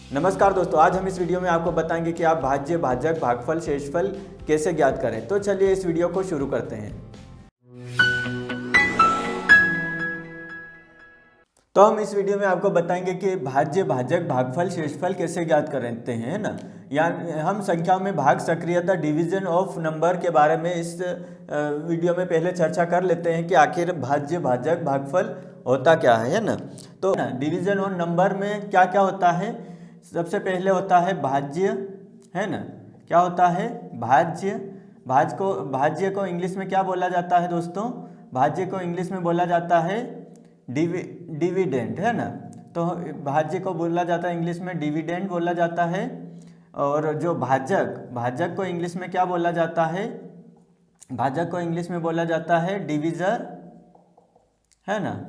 नमस्कार दोस्तों, आज हम इस वीडियो में आपको बताएंगे कि आप भाज्य, भाजक, भागफल, शेषफल कैसे ज्ञात करें। तो चलिए इस वीडियो को शुरू करते हैं। तो हम इस वीडियो में आपको बताएंगे कि भाज्य, भाजक, भागफल, शेषफल कैसे ज्ञात करते हैं, है ना। यानी हम संख्याओं में भाग, सक्रियता, डिवीजन ऑफ नंबर के बारे में इस वीडियो में पहले चर्चा कर लेते हैं कि आखिर भाज्य, भाजक, भागफल होता क्या है ना। तो डिवीजन ऑफ नंबर में क्या क्या होता है। सबसे पहले होता है भाज्य, है ना। क्या होता है? भाज्य। भाज्य को इंग्लिश में क्या बोला जाता है दोस्तों? भाज्य को इंग्लिश में बोला जाता है डिविडेंड, है ना। तो भाज्य को बोला जाता है इंग्लिश में डिविडेंड बोला जाता है। और जो भाजक को इंग्लिश में क्या बोला जाता है? भाजक को इंग्लिश में बोला जाता है डिविजर, है ना।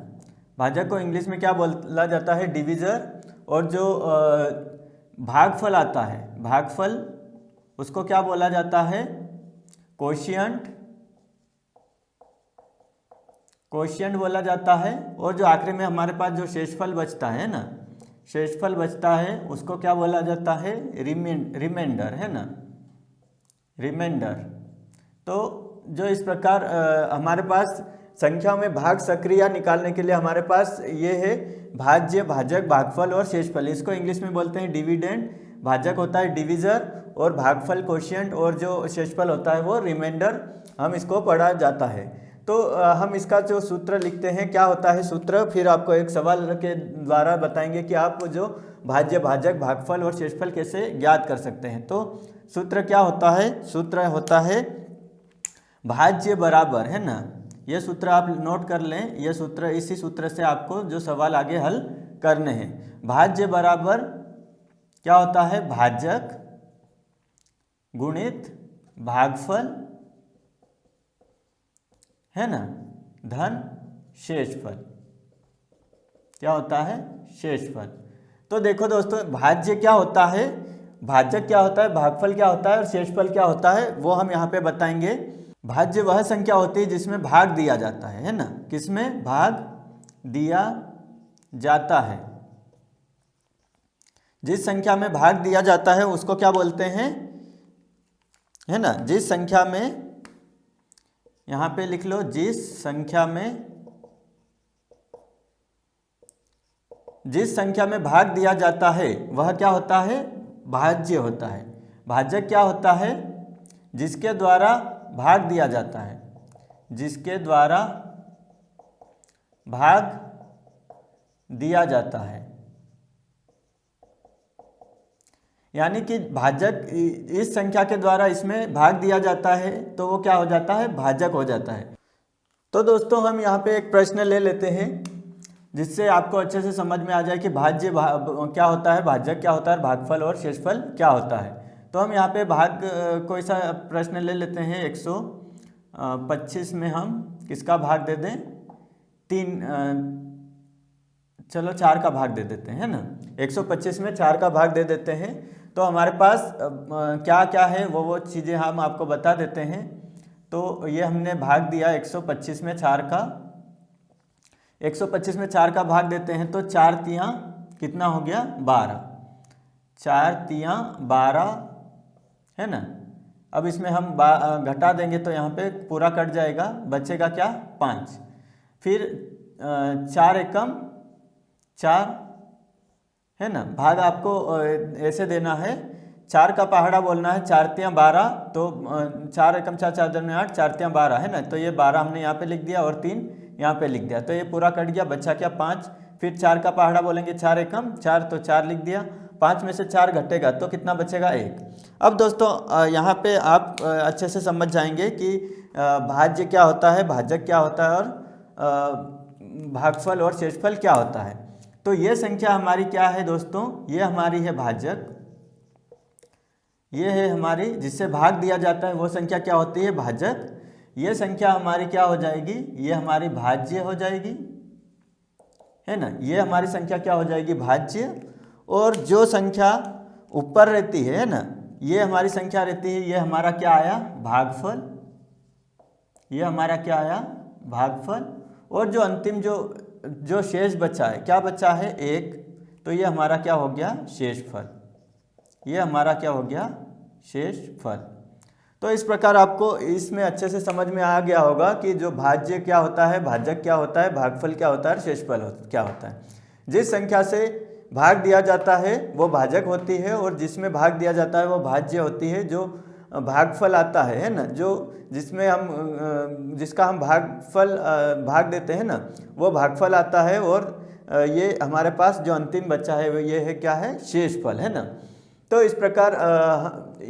भाजक को इंग्लिश में क्या बोला जाता है? डिविजर। और जो भागफल आता है, भागफल, उसको क्या बोला जाता है? कोशिएंट बोला जाता है। और जो आखिरी में हमारे पास जो शेषफल बचता है ना, शेषफल बचता है, उसको क्या बोला जाता है? रिमाइंडर, है ना, रिमाइंडर। तो जो इस प्रकार हमारे पास संख्याओं में भाग, सक्रिया निकालने के लिए हमारे पास ये है भाज्य, भाजक, भागफल और शेषफल। इसको इंग्लिश में बोलते हैं डिविडेंड। भाजक होता है डिविजर और भागफल कोशिएंट और जो शेषफल होता है वो रिमाइंडर। हम इसको पढ़ा जाता है। तो हम इसका जो सूत्र लिखते हैं, क्या होता है सूत्र, फिर आपको एक सवाल के द्वारा बताएंगे कि आप जो भाज्य, भाजक, भागफल और शेषफल कैसे ज्ञात कर सकते हैं। तो सूत्र क्या होता है? सूत्र होता है भाज्य बराबर, है ना। ये सूत्र आप नोट कर लें। ये सूत्र, इसी सूत्र से आपको जो सवाल आगे हल करने हैं। भाज्य बराबर क्या होता है? भाजक गुणित भागफल, है ना, धन शेषफल। क्या होता है? शेषफल। तो देखो दोस्तों, भाज्य क्या होता है, भाजक क्या होता है, भागफल क्या होता है और शेषफल क्या होता है, वो हम यहाँ पे बताएंगे। भाज्य वह संख्या होती है जिसमें भाग दिया जाता है ना। किसमें भाग दिया जाता है? जिस संख्या में भाग दिया जाता है उसको क्या बोलते हैं, है ना। जिस संख्या में, यहां पे लिख लो, जिस संख्या में भाग दिया जाता है वह क्या होता है? भाज्य होता है। भाजक क्या होता है? जिसके द्वारा भाग दिया जाता है, जिसके द्वारा भाग दिया जाता है। यानी कि भाजक, इस संख्या के द्वारा इसमें भाग दिया जाता है तो वो क्या हो जाता है? भाजक हो जाता है। तो दोस्तों हम यहाँ पे एक प्रश्न ले लेते हैं जिससे आपको अच्छे से समझ में आ जाए कि भाज्य क्या होता है, भाजक क्या होता है, भागफल और शेषफल क्या होता है। तो हम यहाँ पे भाग कोई सा प्रश्न ले लेते हैं। 125 में हम किसका भाग दे दें? 3, चलो 4 का भाग दे देते हैं, है ना। 125 में 4 का भाग दे देते हैं। तो हमारे पास क्या क्या है वो चीज़ें हम आपको बता देते हैं। तो ये हमने भाग दिया 125 में 4 का, 125 में 4 का भाग देते हैं तो 4 तियाँ कितना हो गया? 12। 4 तियाँ 12, है ना। अब इसमें हम घटा देंगे तो यहाँ पे पूरा कट जाएगा, बचेगा क्या? 5। फिर 4 एकम 4, है ना। भाग आपको ऐसे देना है, 4 का पहाड़ा बोलना है, 4 तियाँ 12। तो 4 एकम 4, 4 दूनी 8, 4 तियाँ 12, है ना। तो ये 12 हमने यहाँ पे लिख दिया और 3 यहाँ पे लिख दिया, तो ये पूरा कट गया, बचा क्या? 5। फिर 4 का पहाड़ा बोलेंगे, 4 एकम 4, तो 4 लिख दिया। 5 में से 4 घटेगा तो कितना बचेगा? 1। अब दोस्तों यहाँ पे आप अच्छे से समझ जाएंगे कि भाज्य क्या होता है, भाजक क्या होता है और भागफल और शेषफल क्या होता है। तो ये संख्या हमारी क्या है दोस्तों? ये हमारी है भाजक। ये है हमारी जिससे भाग दिया जाता है, वो संख्या क्या होती है? भाजक। ये संख्या हमारी क्या हो जाएगी? ये हमारी भाज्य हो जाएगी, है ना। ये हमारी संख्या क्या हो जाएगी? भाज्य। और जो संख्या ऊपर रहती है ना, ये हमारी संख्या रहती है, ये हमारा क्या आया? भागफल। ये हमारा क्या आया? भागफल। और जो अंतिम जो शेष बचा है, क्या बचा है? 1। तो ये हमारा क्या हो गया, शेषफल। ये हमारा क्या हो गया, शेषफल। तो इस प्रकार आपको इसमें अच्छे से समझ में आ गया होगा कि जो भाज्य क्या होता है, भाजक क्या होता है, भागफल क्या होता है, शेषफल क्या होता है। जिस संख्या से भाग दिया जाता है वो भाजक होती है, और जिसमें भाग दिया जाता है वो भाज्य होती है। जो भागफल आता है ना, जो जिसमें हम जिसका हम भागफल भाग देते हैं ना, वो भागफल आता है। और ये हमारे पास जो अंतिम बच्चा है वो ये है क्या है, शेषफल, है ना। तो इस प्रकार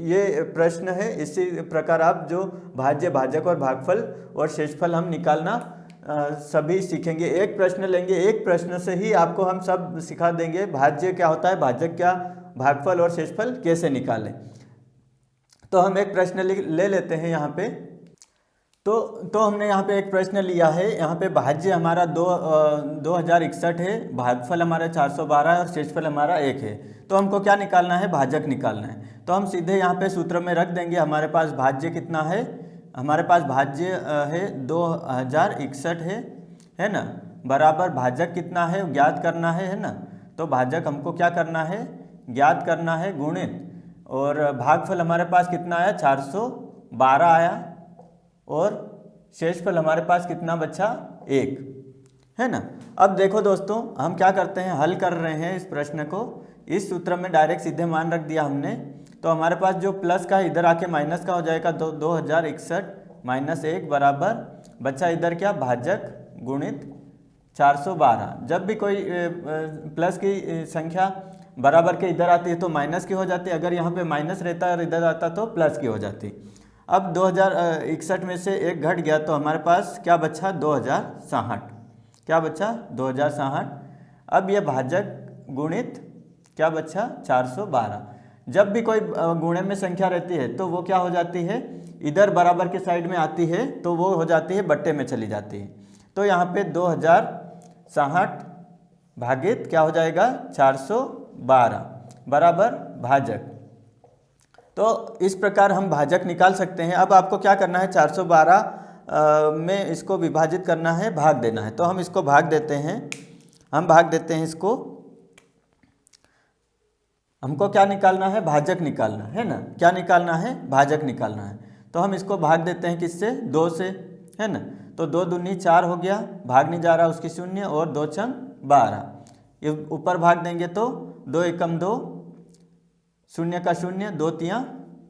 ये प्रश्न है। इसी प्रकार आप जो भाज्य, भाजक और भागफल और शेषफल हम निकालना सभी सीखेंगे। एक प्रश्न लेंगे, एक प्रश्न से ही आपको हम सब सिखा देंगे। भाज्य क्या होता है, भाजक क्या, भागफल और शेषफल कैसे निकालें। तो हम एक प्रश्न ले लेते हैं यहाँ पे। तो हमने यहाँ पे एक प्रश्न लिया है। यहाँ पे भाज्य हमारा 2061 है, भागफल हमारा 412 है और शेषफल हमारा 1 है। तो हमको क्या निकालना है, भाजक निकालना है। तो हम सीधे यहाँ पे सूत्र में रख देंगे। हमारे पास भाज्य कितना है, हमारे पास भाज्य है 2061 है ना, बराबर भाजक कितना है ज्ञात करना है ना। तो भाजक हमको क्या करना है, ज्ञात करना है, गुणित, और भागफल हमारे पास कितना आया, 412 आया, और शेषफल हमारे पास कितना बचा, 1, है ना। अब देखो दोस्तों, हम क्या करते हैं, हल कर रहे हैं इस प्रश्न को। इस सूत्र में डायरेक्ट सीधे मान रख दिया हमने। तो हमारे पास जो प्लस का इधर आके माइनस का हो जाएगा, 2061 माइनस 1 बराबर बचा इधर क्या, भाजक गुणित 412। जब भी कोई प्लस की संख्या बराबर के इधर आती है तो माइनस की हो जाती है। अगर यहाँ पे माइनस रहता है और इधर आता तो प्लस की हो जाती। अब 2061 में से 1 घट गया तो हमारे पास क्या बचा, 2060। क्या बचा, 2060। अब यह भाजक गुणित क्या बचा, 412। जब भी कोई गुणे में संख्या रहती है तो वो क्या हो जाती है, इधर बराबर के साइड में आती है तो वो हो जाती है बट्टे में चली जाती है। तो यहाँ पे 2060 भागित क्या हो जाएगा, 412 बराबर भाजक। तो इस प्रकार हम भाजक निकाल सकते हैं। अब आपको क्या करना है, 412 में इसको विभाजित करना है, भाग देना है। तो हम इसको भाग देते हैं, हम भाग देते हैं इसको। हमको क्या निकालना है, भाजक निकालना है ना। क्या निकालना है, भाजक निकालना है। तो हम इसको भाग देते हैं किससे, 2 से, है ना। तो 2 दूनी 4 हो गया, भाग नहीं जा रहा उसकी 0, और 2 छंग 12। ये ऊपर भाग देंगे तो 2 एकम 2, 0 का 0, 2 तियाँ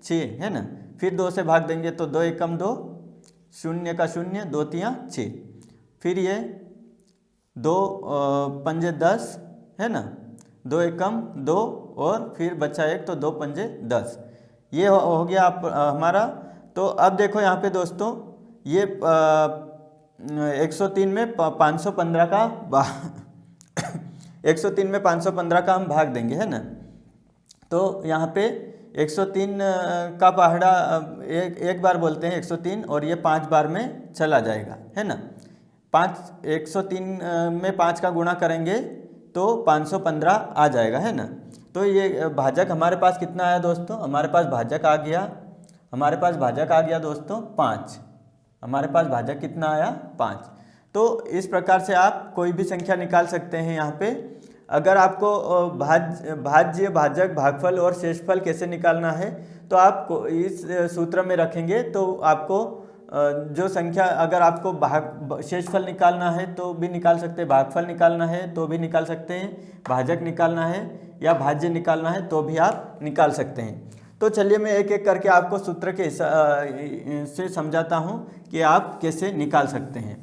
6, है ना। फिर 2 से भाग देंगे तो 2 एकम 2, 0 का 0, 2 तियाँ 6। फिर ये 2 पंजे 10, है ना, 2 एकम 2, और फिर बचा 1 तो 2 पंजे 10। ये हो गया आप हमारा। तो अब देखो यहाँ पे दोस्तों, ये 103 में 515 का 103 में 515 का हम भाग देंगे, है ना। तो यहाँ पे 103 का पहाड़ा एक बार बोलते हैं 103, और ये 5 बार में चला जाएगा, है ना। 103 में 5 का गुणा करेंगे तो 515 आ जाएगा, है ना। तो ये भाजक हमारे पास कितना आया दोस्तों, हमारे पास भाजक आ गया, हमारे पास भाजक आ गया दोस्तों 5। हमारे पास भाजक कितना आया, 5। तो इस प्रकार से आप कोई भी संख्या निकाल सकते हैं यहाँ पे। अगर आपको भाज्य, भाजक, भागफल और शेषफल कैसे निकालना है तो आप इस सूत्र में रखेंगे तो आपको जो संख्या, अगर आपको शेषफल निकालना है तो भी निकाल सकते हैं, भागफल निकालना है तो भी निकाल सकते हैं, भाजक निकालना है या भाज्य निकालना है तो भी आप निकाल सकते हैं। तो चलिए मैं एक एक करके आपको सूत्र के से समझाता हूँ कि आप कैसे निकाल सकते हैं।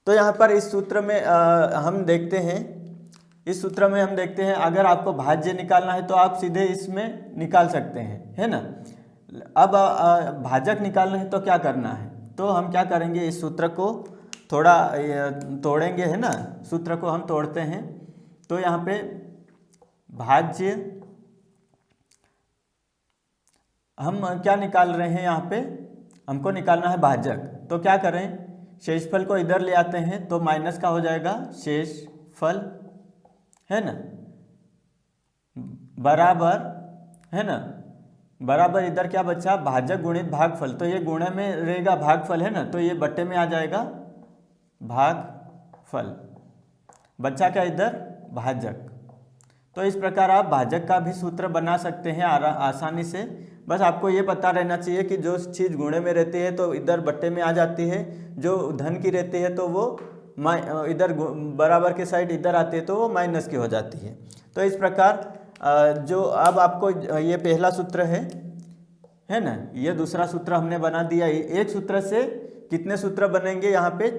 तो यहाँ पर इस सूत्र में हम देखते हैं, इस सूत्र में हम देखते हैं अगर आपको भाज्य निकालना है तो आप सीधे इसमें निकाल सकते हैं, है ना। अब भाजक निकालना है तो क्या करना है, तो हम क्या करेंगे, इस सूत्र को थोड़ा तोड़ेंगे, है ना। सूत्र को हम तोड़ते हैं। तो यहाँ पे भाज्य हम क्या निकाल रहे हैं, यहाँ पे हमको निकालना है भाजक। तो क्या करें, शेषफल को इधर ले आते हैं तो माइनस का हो जाएगा शेषफल, है ना, बराबर, है ना, बराबर इधर क्या बचा, भाजक गुणित भागफल। तो ये गुणे में रहेगा भागफल, है ना, तो ये बट्टे में आ जाएगा भागफल। बचा क्या इधर, भाजक, तो इस प्रकार आप भाजक का भी सूत्र बना सकते हैं आसानी से। बस आपको ये पता रहना चाहिए कि जो चीज़ गुणे में रहती है तो इधर बट्टे में आ जाती है, जो धन की रहती है तो वो इधर बराबर के साइड इधर आती है तो वो माइनस की हो जाती है। तो इस प्रकार जो अब आपको ये पहला सूत्र है ना, ये दूसरा सूत्र हमने बना दिया। एक सूत्र से कितने सूत्र बनेंगे, यहाँ पे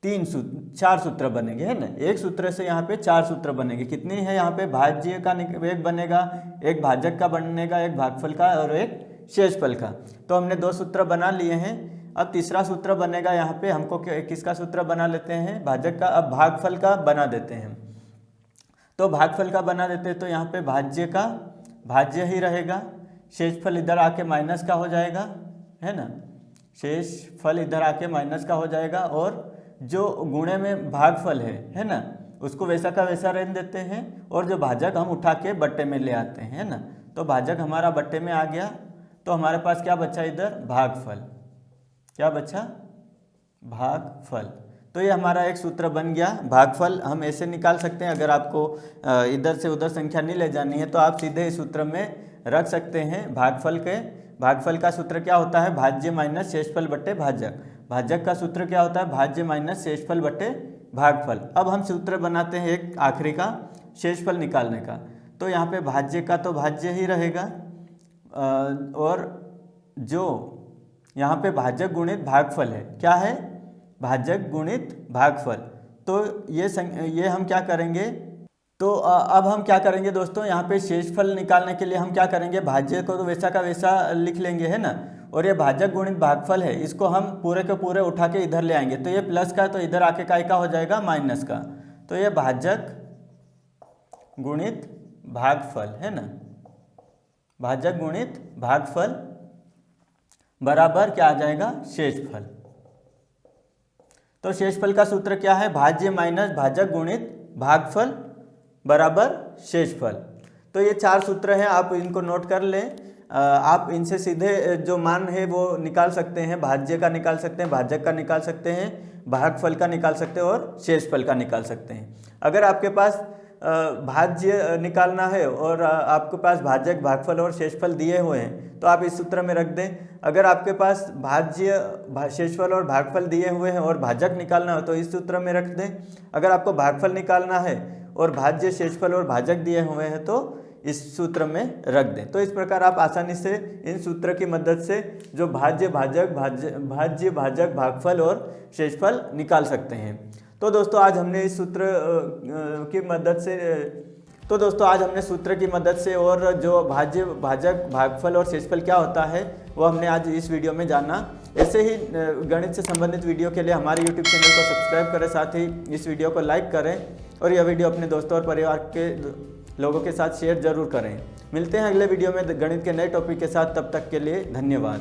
4 सूत्र बनेंगे, है ना। एक सूत्र से यहाँ पे 4 सूत्र बनेंगे। कितनी है यहाँ पे, भाज्य का एक बनेगा, एक भाजक का बनेगा, एक भागफल का और एक शेषफल का। तो हमने 2 सूत्र बना लिए हैं। अब तीसरा सूत्र बनेगा यहाँ पे, हमको किसका सूत्र बना लेते हैं, भाजक का। अब भागफल का बना देते हैं, तो भागफल का बना देते हैं। तो यहाँ पे भाज्य का भाज्य ही रहेगा, शेषफल इधर आके माइनस का हो जाएगा, है ना। शेषफल इधर आके माइनस का हो जाएगा, और जो गुणे में भागफल है ना, उसको वैसा का वैसा रहने देते हैं, और जो भाजक हम उठा के बट्टे में ले आते हैं, है ना। तो भाजक हमारा बट्टे में आ गया, तो हमारे पास क्या बचा इधर, भागफल। क्या बचा, भागफल। तो ये हमारा एक सूत्र बन गया। भागफल हम ऐसे निकाल सकते हैं, अगर आपको इधर से उधर संख्या नहीं ले जानी है तो आप सीधे इस सूत्र में रख सकते हैं। भागफल का सूत्र क्या होता है, भाज्य माइनस शेषफल बट्टे भाजक। भाजक का सूत्र क्या होता है, भाज्य माइनस शेषफल बट्टे भागफल। अब हम सूत्र बनाते हैं एक आखिरी का, शेषफल निकालने का। तो यहाँ पे भाज्य का तो भाज्य ही रहेगा, और जो यहाँ पे भाजक गुणित भागफल है, क्या है, भाजक गुणित भागफल। तो ये हम क्या करेंगे, तो अब हम क्या करेंगे दोस्तों, यहाँ पे शेषफल निकालने के लिए हम क्या करेंगे, भाज्य को तो वैसा का वैसा लिख लेंगे, है ना। और ये भाजक गुणित भागफल है, इसको हम पूरे के पूरे उठा के इधर ले आएंगे। तो ये प्लस का, तो इधर आके काय का हो जाएगा, माइनस का। तो ये भाजक गुणित भागफल, है ना, भाजक गुणित भागफल बराबर क्या आ जाएगा, शेषफल। तो शेषफल का सूत्र क्या है, भाज्य माइनस भाजक गुणित भागफल बराबर शेषफल। तो ये 4 सूत्र हैं, आप इनको नोट कर लें। आप इनसे सीधे जो मान है वो निकाल सकते हैं, भाज्य का निकाल सकते हैं, भाजक का निकाल सकते हैं, भागफल का निकाल सकते हैं और शेषफल का निकाल सकते हैं। अगर आपके पास भाज्य निकालना है और आपके पास भाजक भागफल और शेषफल दिए हुए हैं तो आप इस सूत्र में रख दें। अगर आपके पास भाज्य शेषफल और भागफल दिए हुए हैं और भाजक निकालना हो तो इस सूत्र में रख दें। अगर आपको भागफल निकालना है और भाज्य भाज्य और भाजक दिए हुए हैं तो इस सूत्र में रख दें। तो इस प्रकार आप आसानी से इन सूत्र की मदद से जो भाज्य भाजक भागफल और शेषफल निकाल सकते हैं। तो दोस्तों आज हमने इस सूत्र की मदद से और जो भाज्य भाजक भागफल और शेषफल क्या होता है वो हमने आज इस वीडियो में जाना। ऐसे ही गणित से संबंधित वीडियो के लिए हमारे YouTube चैनल को सब्सक्राइब करें, साथ ही इस वीडियो को लाइक करें और यह वीडियो अपने दोस्तों और परिवार के लोगों के साथ शेयर जरूर करें। मिलते हैं अगले वीडियो में गणित के नए टॉपिक के साथ, तब तक के लिए धन्यवाद।